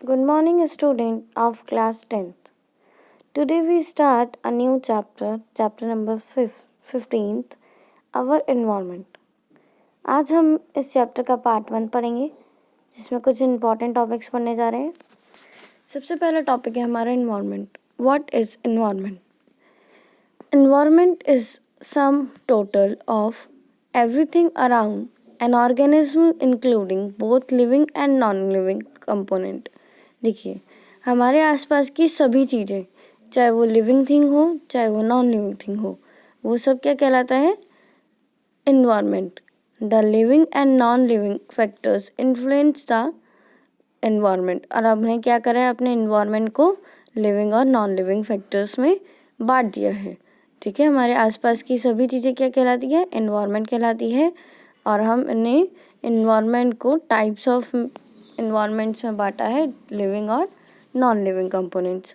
Good morning, student of class 10th. Today we start a new chapter number 15th, Our Environment. आज हम इस chapter का part 1 पढ़ेंगे, जिसमें कुछ इम्पॉर्टेंट टॉपिक्स पढ़ने जा रहे हैं। सबसे पहला टॉपिक है हमारा environment. What is environment? Environment is sum total of everything around an organism including both living and non-living component। देखिए, हमारे आसपास की सभी चीज़ें, चाहे वो लिविंग थिंग हो चाहे वो नॉन लिविंग थिंग हो, वो सब क्या कहलाता है? Environment. The living and non living factors influence the environment. और अब हमने क्या करा है, अपने इन्वायरमेंट को लिविंग और नॉन लिविंग फैक्टर्स में बांट दिया है। ठीक है, हमारे आसपास की सभी चीज़ें क्या कहलाती है? इन्वायरमेंट कहलाती है। और हम इन्हें इन्वायरमेंट को टाइप्स ऑफ इन्वायरमेंट्स में बांटा है, लिविंग और नॉन लिविंग कंपोनेंट्स।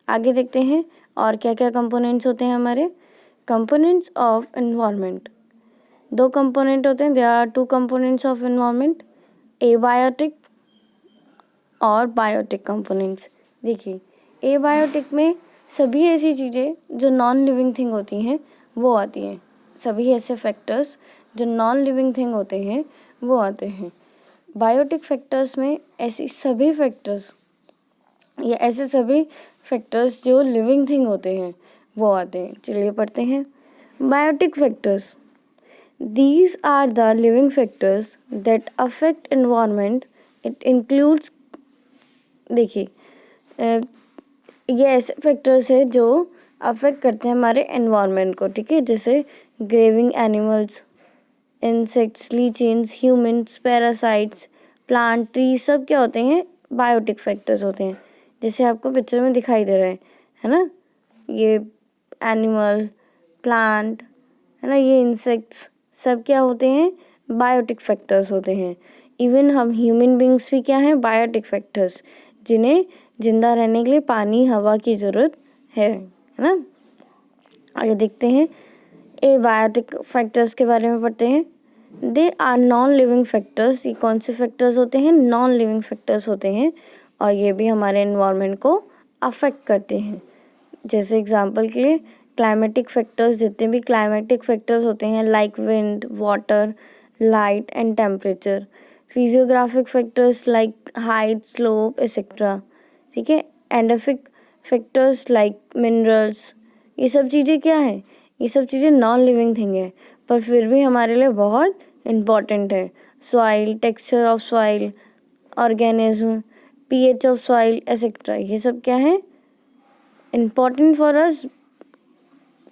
आगे देखते हैं और क्या क्या कंपोनेंट्स होते हैं हमारे। कंपोनेंट्स ऑफ इन्वायरमेंट, दो कंपोनेंट होते हैं। There are two components of environment, abiotic और बायोटिक कंपोनेंट्स। देखिए, एबायोटिक में सभी ऐसी चीज़ें जो नॉन लिविंग थिंग होती हैं वो आती हैं। सभी ऐसे फैक्टर्स जो नॉन लिविंग थिंग होते हैं वो आते हैं। बायोटिक फैक्टर्स में ऐसी सभी फैक्टर्स या ऐसे सभी फैक्टर्स जो लिविंग थिंग होते हैं वो आते हैं। चलिए पढ़ते हैं। Biotic factors, these are the living factors that affect environment. It includes, देखिए, ये ऐसे फैक्टर्स है जो अफेक्ट करते हैं हमारे एनवायरनमेंट को। ठीक है, जैसे grazing animals, insects, lichens, humans, parasites, plant, tree, सब क्या होते हैं? बायोटिक फैक्टर्स होते हैं। जैसे आपको पिक्चर में दिखाई दे रहा है ना, ये एनिमल, प्लांट, है ना, ये इंसेक्ट्स, सब क्या होते हैं? बायोटिक फैक्टर्स होते हैं। इवन हम ह्यूमन बींग्स भी क्या हैं? बायोटिक फैक्टर्स, जिन्हें जिंदा रहने के लिए पानी, हवा की ज़रूरत है ना। आगे देखते हैं, एबायोटिक फैक्टर्स के बारे में पढ़ते हैं। They are non living factors. ये कौन से फैक्टर्स होते हैं? नॉन लिविंग फैक्टर्स होते हैं, और ये भी हमारे एनवायरनमेंट को अफेक्ट करते हैं। जैसे एग्जांपल के लिए क्लाइमेटिक फैक्टर्स, जितने भी क्लाइमेटिक फैक्टर्स होते हैं like wind, water, light and temperature. Physiographic factors like height, slope etcetera. ठीक है, एंडोफिक फैक्टर्स लाइक मिनरल्स। ये सब चीज़ें क्या है? ये सब चीज़ें नॉन लिविंग थिंग है, पर फिर भी हमारे लिए बहुत इम्पॉर्टेंट है। Soil, texture of soil, organism, pH of soil etcetera, ये सब क्या है? Important for us.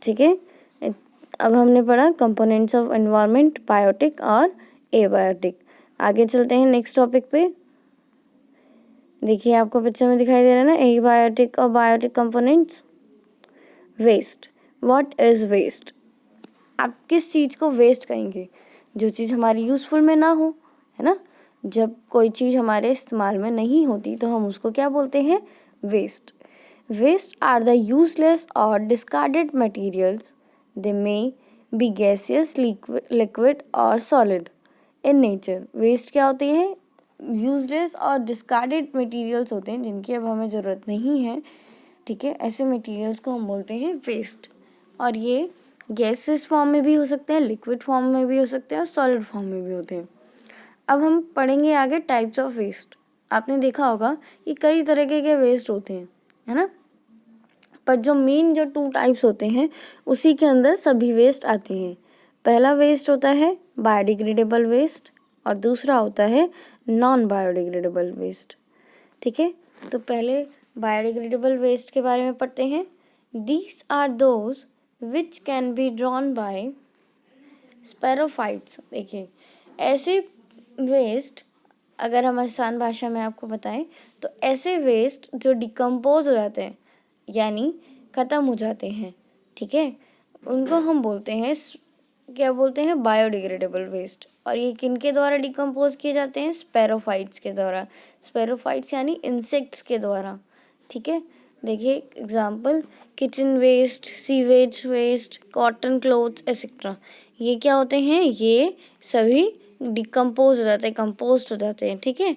ठीक है, अब हमने पढ़ा कंपोनेंट्स ऑफ एनवायरनमेंट, बायोटिक और एबायोटिक। आगे चलते हैं नेक्स्ट टॉपिक पे। देखिए, आपको पिक्चर में दिखाई दे रहा है ना, एबायोटिक और biotic components. Waste, what is waste? आप किस चीज़ को वेस्ट कहेंगे? जो चीज़ हमारी यूज़फुल में ना हो, है ना। जब कोई चीज़ हमारे इस्तेमाल में नहीं होती तो हम उसको क्या बोलते हैं? Waste. Waste are the useless or discarded materials. They may be gaseous, liquid or solid in nature. Waste क्या होते हैं? Useless और discarded materials होते हैं जिनकी अब हमें ज़रूरत नहीं है। ठीक है, ऐसे materials को हम बोलते हैं waste। और ये gaseous फॉर्म में भी हो सकते हैं, लिक्विड फॉर्म में भी हो सकते हैं और सॉलिड फॉर्म में भी होते हैं। अब हम पढ़ेंगे आगे टाइप्स ऑफ वेस्ट। आपने देखा होगा कि कई तरह के वेस्ट होते हैं, है ना, पर जो मेन जो 2 टाइप्स होते हैं उसी के अंदर सभी वेस्ट आते हैं। पहला वेस्ट होता है बायोडिग्रेडेबल वेस्ट और दूसरा होता है नॉन बायोडिग्रेडेबल वेस्ट। ठीक है, तो पहले बायोडिग्रेडेबल वेस्ट के बारे में पढ़ते हैं। These are those which can be drawn by sporophytes. देखिए, ऐसे वेस्ट, अगर हम आसान भाषा में आपको बताएं तो ऐसे वेस्ट जो डिकम्पोज हो जाते हैं यानी ख़त्म हो जाते हैं, ठीक है, उनको हम बोलते हैं, क्या बोलते हैं? Biodegradable waste. और ये किनके द्वारा डिकम्पोज किए जाते हैं? स्पैरोफाइट्स के द्वारा। स्पैरोफाइट्स यानी इंसेक्ट्स के द्वारा। ठीक है, देखिए example, kitchen waste, sewage waste, cotton clothes et cetera. ये क्या होते हैं? ये सभी डिकम्पोज हो जाते हैं, कंपोस्ट हो जाते हैं। ठीक है,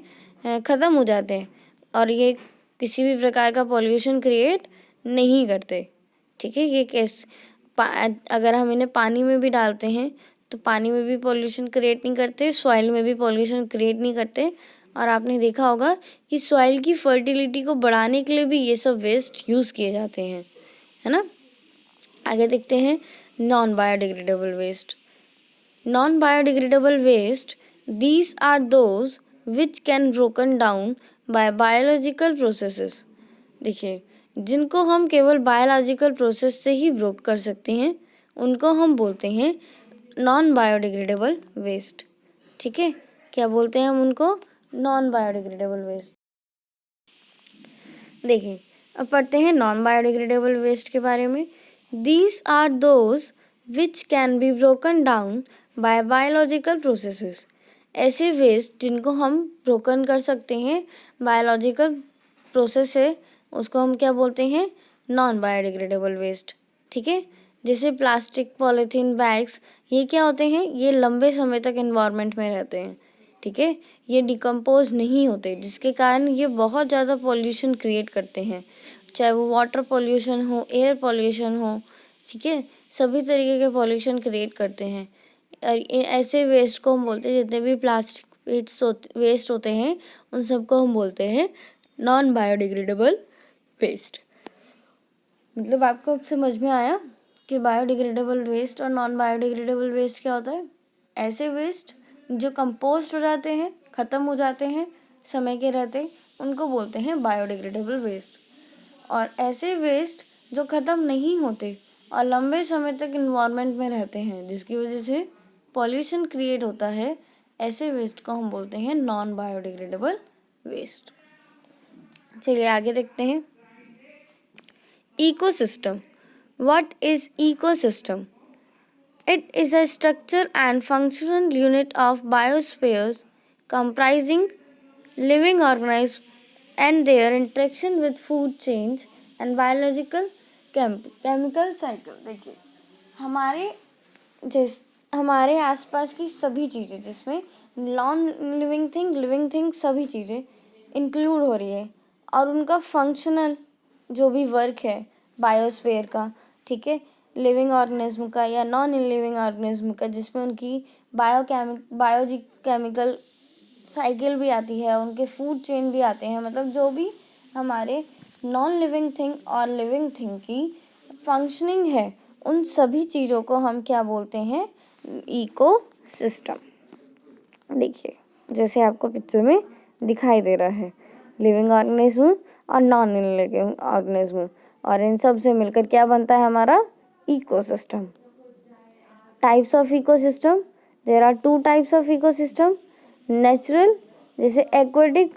ख़त्म हो जाते हैं। और ये किसी भी प्रकार का पॉल्यूशन क्रिएट नहीं करते। ठीक है, ये अगर हम इन्हें पानी में भी डालते हैं तो पानी में भी पॉल्यूशन क्रिएट नहीं करते, सॉइल में भी पॉल्यूशन क्रिएट नहीं करते। और आपने देखा होगा कि सॉइल की फर्टिलिटी को बढ़ाने के लिए भी ये सब वेस्ट यूज़ किए जाते हैं, है ना। आगे देखते हैं non biodegradable waste. Non biodegradable waste, these are those which can broken down by biological processes। देखिए, जिनको हम केवल बायोलॉजिकल प्रोसेस से ही ब्रोक कर सकते हैं उनको हम बोलते हैं नॉन बायोडिग्रेडेबल वेस्ट। ठीक है, क्या बोलते हैं हम उनको? Non biodegradable waste. देखिए, अब पढ़ते हैं नॉन बायोडिग्रेडेबल वेस्ट के बारे में। These are those which can be broken down by biological processes. ऐसे वेस्ट जिनको हम ब्रोकन कर सकते हैं बायोलॉजिकल प्रोसेस से, उसको हम क्या बोलते हैं? Non biodegradable waste. ठीक है, जैसे प्लास्टिक, पॉलीथीन बैग्स, ये क्या होते हैं? ये लंबे समय तक एनवायरनमेंट में रहते हैं। ठीक है, ये डिकम्पोज नहीं होते, जिसके कारण ये बहुत ज़्यादा पॉल्यूशन क्रिएट करते हैं, चाहे वो वाटर पॉल्यूशन हो, एयर पॉल्यूशन हो। ठीक है, सभी तरीके के पॉल्यूशन क्रिएट करते हैं। ऐसे वेस्ट को हम बोलते हैं, जितने भी प्लास्टिक वेस्ट होते हैं उन सबको हम बोलते हैं नॉन बायोडिग्रेडेबल वेस्ट। मतलब आपको अब समझ में आया कि बायोडिग्रेडेबल वेस्ट और नॉन बायोडिग्रेडेबल वेस्ट क्या होता है? ऐसे वेस्ट जो कंपोस्ट हो जाते हैं, ख़त्म हो जाते हैं समय के रहते, उनको बोलते हैं बायोडिग्रेडेबल वेस्ट। और ऐसे वेस्ट जो ख़त्म नहीं होते और लंबे समय तक इन्वायरमेंट में रहते हैं, जिसकी वजह से पॉल्यूशन क्रिएट होता है, ऐसे वेस्ट को हम बोलते हैं नॉन बायोडिग्रेडेबल वेस्ट। चलिए आगे देखते हैं। Ecosystem. What is ecosystem? It is a structure and functional unit of biospheres comprising living organisms and their interaction with food chains and biological chemical cycle। देखिए, हमारे आसपास की सभी चीज़ें, जिसमें non living thing, living thing, सभी चीज़ें include हो रही है, और उनका फंक्शनल जो भी वर्क है बायोस्फीयर का, ठीक है, लिविंग ऑर्गेनिज्म का या नॉन लिविंग ऑर्गेनिज्म का, जिसमें उनकी बायोकेमिकल साइकिल भी आती है, उनके फूड चेन भी आते हैं। मतलब जो भी हमारे नॉन लिविंग थिंग और लिविंग थिंग की फंक्शनिंग है, उन सभी चीज़ों को हम क्या बोलते हैं? Ecosystem. देखिए, जैसे आपको पिक्चर में दिखाई दे रहा है, लिविंग ऑर्गेनिज्म और नॉन लिविंग ऑर्गेनिज्म, और इन सब से मिलकर क्या बनता है हमारा? Ecosystem. Types of ecosystem, there are 2 types of ecosystem. Natural, जैसे एक्वेटिक,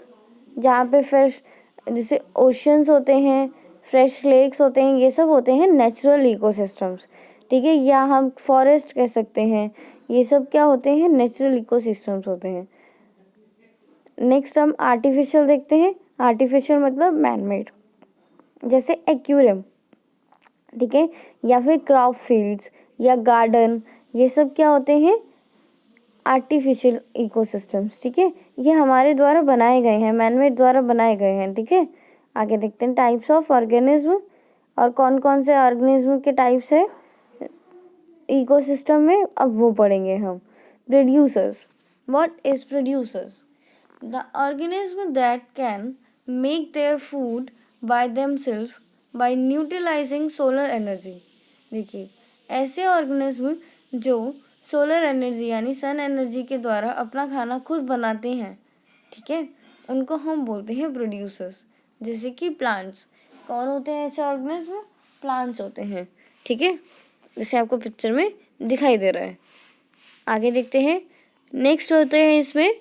जहाँ पे फ्रेश, जैसे ओशियंस होते हैं, फ्रेश लेक्स होते हैं, ये सब होते हैं नेचुरल इकोसिस्टम्स। ठीक है, या हम फॉरेस्ट कह सकते हैं, ये सब क्या होते हैं? नेचुरल इकोसिस्टम्स होते हैं। नेक्स्ट हम आर्टिफिशियल देखते हैं। आर्टिफिशियल मतलब मैनमेड, जैसे एक्वेरियम, ठीक है, या फिर क्रॉप फील्ड्स या गार्डन, ये सब क्या होते हैं? Artificial ecosystems. ठीक है, ये हमारे द्वारा बनाए गए हैं, मैनमेड द्वारा बनाए गए हैं। ठीक है, आगे देखते हैं टाइप्स ऑफ ऑर्गेनिज्म, और कौन कौन से ऑर्गेनिज्म के टाइप्स है इकोसिस्टम में, अब वो पढ़ेंगे हम। Producers. What is producers? The organism that can make their food by themselves by utilising solar energy. देखिए, ऐसे ऑर्गेनिज्म जो सोलर एनर्जी यानी सन एनर्जी के द्वारा अपना खाना खुद बनाते हैं, ठीक है, उनको हम बोलते हैं प्रोड्यूसर्स। जैसे कि प्लांट्स। कौन होते हैं ऐसे ऑर्गेनिज्म? प्लांट्स होते हैं। ठीक है, जैसे आपको पिक्चर में दिखाई दे रहा है। आगे देखते हैं। नेक्स्ट होते हैं इसमें,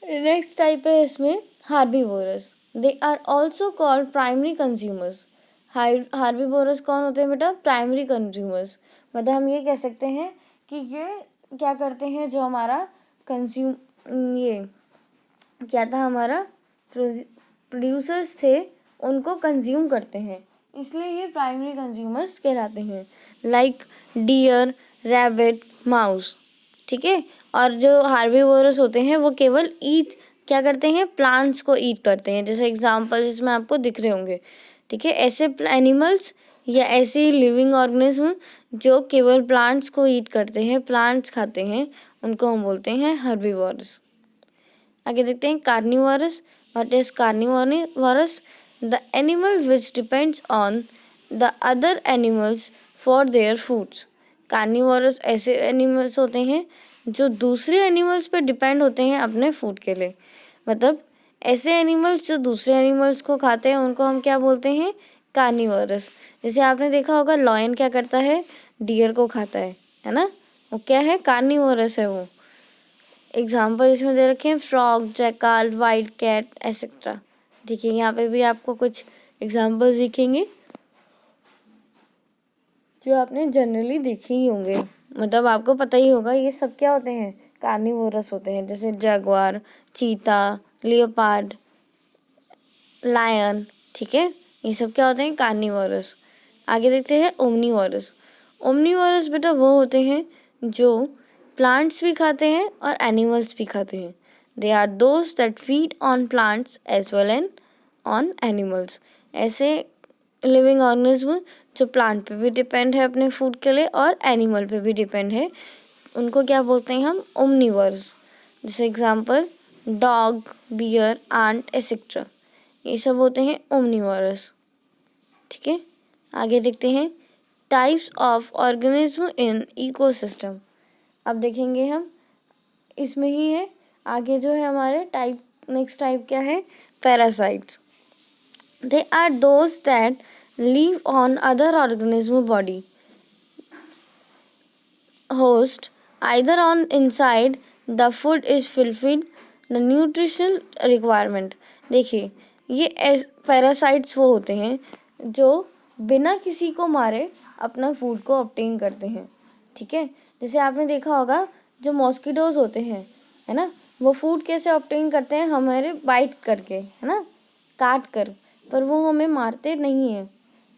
नेक्स्ट टाइप है इसमें herbivorous. They are also called primary consumers. Herbivorous कौन होते हैं बेटा? Primary consumers. मतलब हम ये कह सकते हैं कि ये क्या करते हैं, जो हमारा ये क्या था, हमारा प्रोड्यूसर्स थे, उनको कंज्यूम करते हैं, इसलिए ये प्राइमरी कंज्यूमर्स कहलाते हैं। Like deer, rabbit, mouse. ठीक है, और जो हार्बीवोरस होते हैं वो केवल क्या करते हैं, प्लांट्स को ईट करते हैं। जैसे एग्जांपल इसमें आपको दिख रहे होंगे, ठीक है। ऐसे एनिमल्स या ऐसे लिविंग ऑर्गेनिज्म जो केवल प्लांट्स को ईट करते हैं, प्लांट्स खाते हैं, उनको हम बोलते हैं हर्बीवोरस। आगे देखते हैं carnivorous. What is carnivorous? The animal which depends on the other animals for their foods. Carnivorous ऐसे एनिमल्स होते हैं जो दूसरे एनिमल्स पर डिपेंड होते हैं अपने फूड के लिए। मतलब ऐसे एनिमल्स जो दूसरे एनिमल्स को खाते हैं उनको हम क्या बोलते हैं, कार्निवोरस। जैसे आपने देखा होगा लॉयन क्या करता है, डियर को खाता है ना, वो क्या है, कार्निवोरस है वो। एग्जाम्पल इसमें दे रखे हैं frog, jackal, wild cat et cetera. देखिए यहाँ पे भी आपको कुछ एग्जाम्पल्स दिखेंगे जो आपने जनरली देखे ही होंगे, मतलब आपको पता ही होगा ये सब क्या होते हैं, कार्निवोरस होते हैं। जैसे जगुआर, चीता, लियोपार्ड, लायन, ठीक है, ये सब क्या होते हैं, कार्निवोरस। आगे देखते हैं ओमनीवोरस। ओमनीवोरस बेटा वो होते हैं जो प्लांट्स भी खाते हैं और एनिमल्स भी खाते हैं। They are those that feed on plants as well and on animals. ऐसे लिविंग ऑर्गेनिज्म जो प्लांट पे भी डिपेंड है अपने फूड के लिए और एनिमल पे भी डिपेंड है, उनको क्या बोलते हैं हम, ओमनीवर्स। जैसे example dog, bear, ant et cetera, ये सब होते हैं ओमनीवोरस, ठीक है। आगे देखते हैं types of organism in ecosystem. अब देखेंगे हम इसमें ही है आगे जो है हमारे टाइप, नेक्स्ट टाइप क्या है, parasites. They are those that live on other organism body host either on inside the food is fulfilled the nutritional requirement। देखिए ये पैरासाइट्स वो होते हैं जो बिना किसी को मारे अपना फूड को ऑब्टेन करते हैं, ठीक है। जैसे आपने देखा होगा जो मॉस्किटोज होते हैं, है ना, वो फूड कैसे ऑब्टेन करते हैं, हमारे बाइट करके, है ना, काट कर, पर वो हमें मारते नहीं हैं,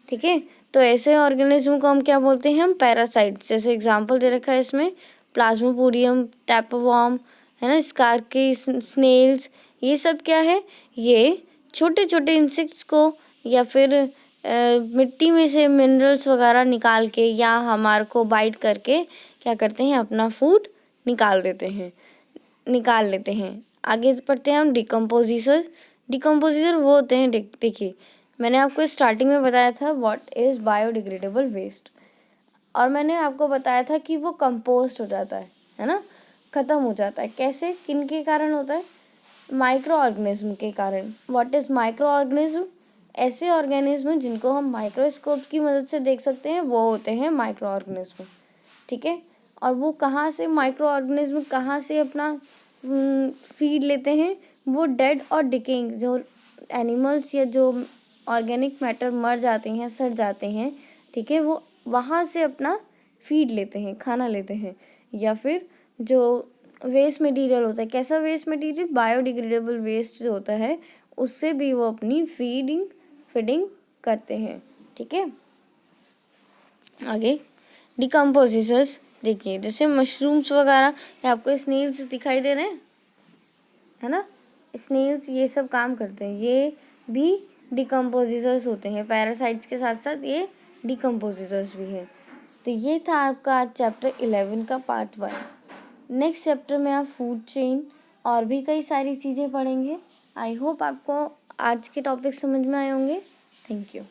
ठीक है। तो ऐसे ऑर्गेनिज्म को हम क्या बोलते हैं, हम पैरासाइट्स। जैसे एग्जांपल दे रखा है इसमें प्लाज्मोपोडियम, टैपेवर्म, है ना, स्कारकी, स्नेल्स, ये सब क्या है, ये छोटे छोटे इंसेक्ट्स को या फिर मिट्टी में से मिनरल्स वगैरह निकाल के या हमारे को बाइट करके क्या करते हैं, अपना फूड निकाल लेते हैं। आगे पढ़ते हैं हम डिकम्पोजिटर। डिकम्पोजिटर वो होते हैं, देखिए मैंने आपको स्टार्टिंग में बताया था व्हाट इज़ बायोडिग्रेडेबल वेस्ट, और मैंने आपको बताया था कि वो कंपोस्ट हो जाता है ना, ख़त्म हो जाता है। कैसे, किन के कारण होता है, माइक्रो ऑर्गेनिज्म के कारण। What is micro organism? ऐसे ऑर्गेनिज्म जिनको हम माइक्रोस्कोप की मदद से देख सकते हैं वो होते हैं माइक्रो ऑर्गेनिज्म, ठीक है। और वो कहाँ से, माइक्रो ऑर्गेनिज्म कहाँ से अपना फीड लेते हैं, वो डेड और डिकेइंग जो एनिमल्स या जो ऑर्गेनिक मैटर मर जाते हैं, सड़ जाते हैं, ठीक है, वो वहाँ से अपना फीड लेते हैं, खाना लेते हैं। या फिर जो वेस्ट मटेरियल होता है, कैसा वेस्ट मटेरियल, बायोडिग्रेडेबल वेस्ट जो होता है, उससे भी वो अपनी फीडिंग करते हैं, ठीक है। आगे डिकम्पोजिटर्स, देखिए जैसे मशरूम्स वगैरह, आपको स्नेल्स दिखाई दे रहे हैं, है ना, स्नेल्स ये सब काम करते हैं, ये भी डिकम्पोजिटर्स होते हैं। पैरासाइट्स के साथ साथ ये डिकम्पोजिटर्स भी हैं। तो ये था आपका आज चैप्टर 11 का पार्ट 1। नेक्स्ट चैप्टर में आप फूड चेन और भी कई सारी चीज़ें पढ़ेंगे। आई होप आपको आज के टॉपिक समझ में आए होंगे। Thank you.